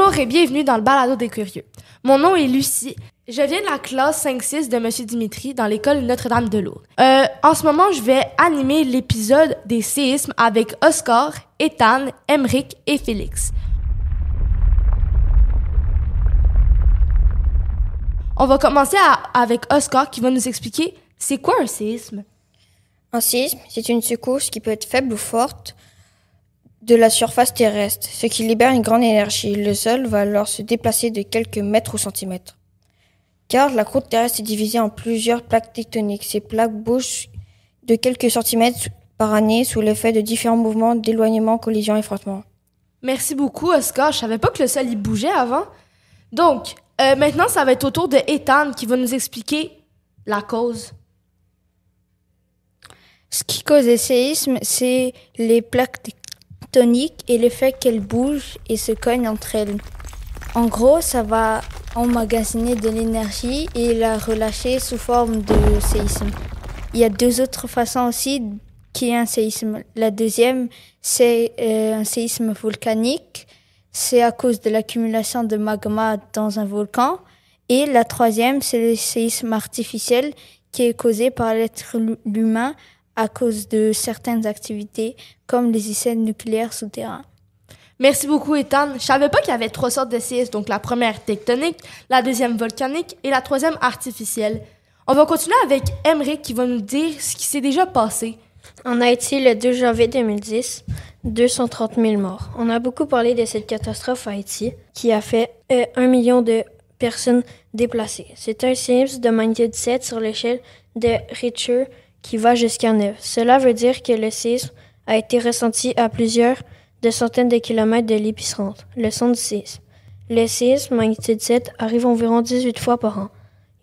Bonjour et bienvenue dans le balado des curieux. Mon nom est Lucie. Je viens de la classe 5-6 de M. Dimitri dans l'école Notre-Dame de Lourdes. En ce moment, je vais animer l'épisode des séismes avec Oscar, Ethan, Emeric et Félix. On va commencer avec Oscar qui va nous expliquer c'est quoi un séisme. Un séisme, c'est une secousse qui peut être faible ou forte de la surface terrestre, ce qui libère une grande énergie. Le sol va alors se déplacer de quelques mètres ou centimètres. Car la croûte terrestre est divisée en plusieurs plaques tectoniques. Ces plaques bougent de quelques centimètres par année sous l'effet de différents mouvements d'éloignement, collision et frottement. Merci beaucoup, Oscar. Je savais pas que le sol y bougeait avant. Donc, maintenant, ça va être au tour de Ethan qui va nous expliquer la cause. Ce qui cause les séismes, c'est les plaques tectoniques et le fait qu'elles bougent et se cognent entre elles. En gros, ça va emmagasiner de l'énergie et la relâcher sous forme de séisme. Il y a deux autres façons aussi qu'il y ait un séisme. La deuxième, c'est un séisme volcanique. C'est à cause de l'accumulation de magma dans un volcan. Et la troisième, c'est le séisme artificiel qui est causé par l'être humain à cause de certaines activités, comme les essais nucléaires souterrains. Merci beaucoup, Ethan. Je savais pas qu'il y avait 3 sortes de séismes, donc la première tectonique, la deuxième volcanique et la troisième artificielle. On va continuer avec Emeric qui va nous dire ce qui s'est déjà passé. En Haïti, le 2 janvier 2010, 230 000 morts. On a beaucoup parlé de cette catastrophe à Haïti qui a fait 1 million de personnes déplacées. C'est un séisme de magnitude 7 sur l'échelle de Richter qui va jusqu'à 9. Cela veut dire que le séisme a été ressenti à plusieurs de centaines de kilomètres de l'épicentre, le centre du séisme. Le séisme magnitude 7 arrive environ 18 fois par an.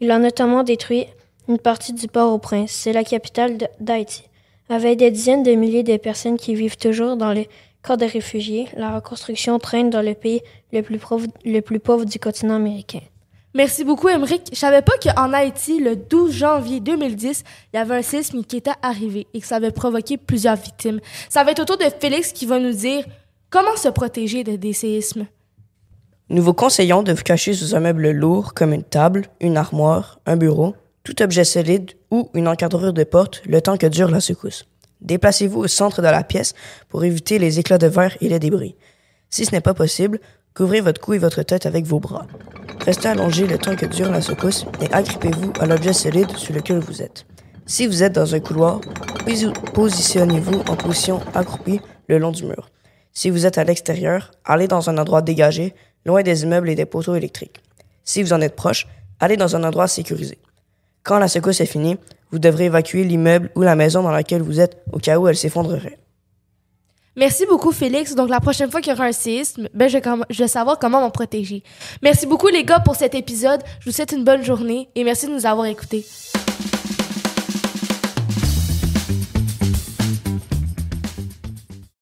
Il a notamment détruit une partie du Port-au-Prince, c'est la capitale d'Haïti. Avec des dizaines de milliers de personnes qui vivent toujours dans les camps de réfugiés, la reconstruction traîne dans le pays le plus pauvre du continent américain. Merci beaucoup, Emeric. Je savais pas qu'en Haïti, le 12 janvier 2010, il y avait un séisme qui était arrivé et que ça avait provoqué plusieurs victimes. Ça va être au tour de Félix qui va nous dire comment se protéger des séismes. Nous vous conseillons de vous cacher sous un meuble lourd comme une table, une armoire, un bureau, tout objet solide ou une encadrure de porte le temps que dure la secousse. Déplacez-vous au centre de la pièce pour éviter les éclats de verre et les débris. Si ce n'est pas possible, couvrez votre cou et votre tête avec vos bras. Restez allongé le temps que dure la secousse et agrippez-vous à l'objet solide sur lequel vous êtes. Si vous êtes dans un couloir, positionnez-vous en position accroupie le long du mur. Si vous êtes à l'extérieur, allez dans un endroit dégagé, loin des immeubles et des poteaux électriques. Si vous en êtes proche, allez dans un endroit sécurisé. Quand la secousse est finie, vous devrez évacuer l'immeuble ou la maison dans laquelle vous êtes au cas où elle s'effondrerait. Merci beaucoup, Félix. Donc, la prochaine fois qu'il y aura un séisme, je vais savoir comment m'en protéger. Merci beaucoup, les gars, pour cet épisode. Je vous souhaite une bonne journée et merci de nous avoir écoutés.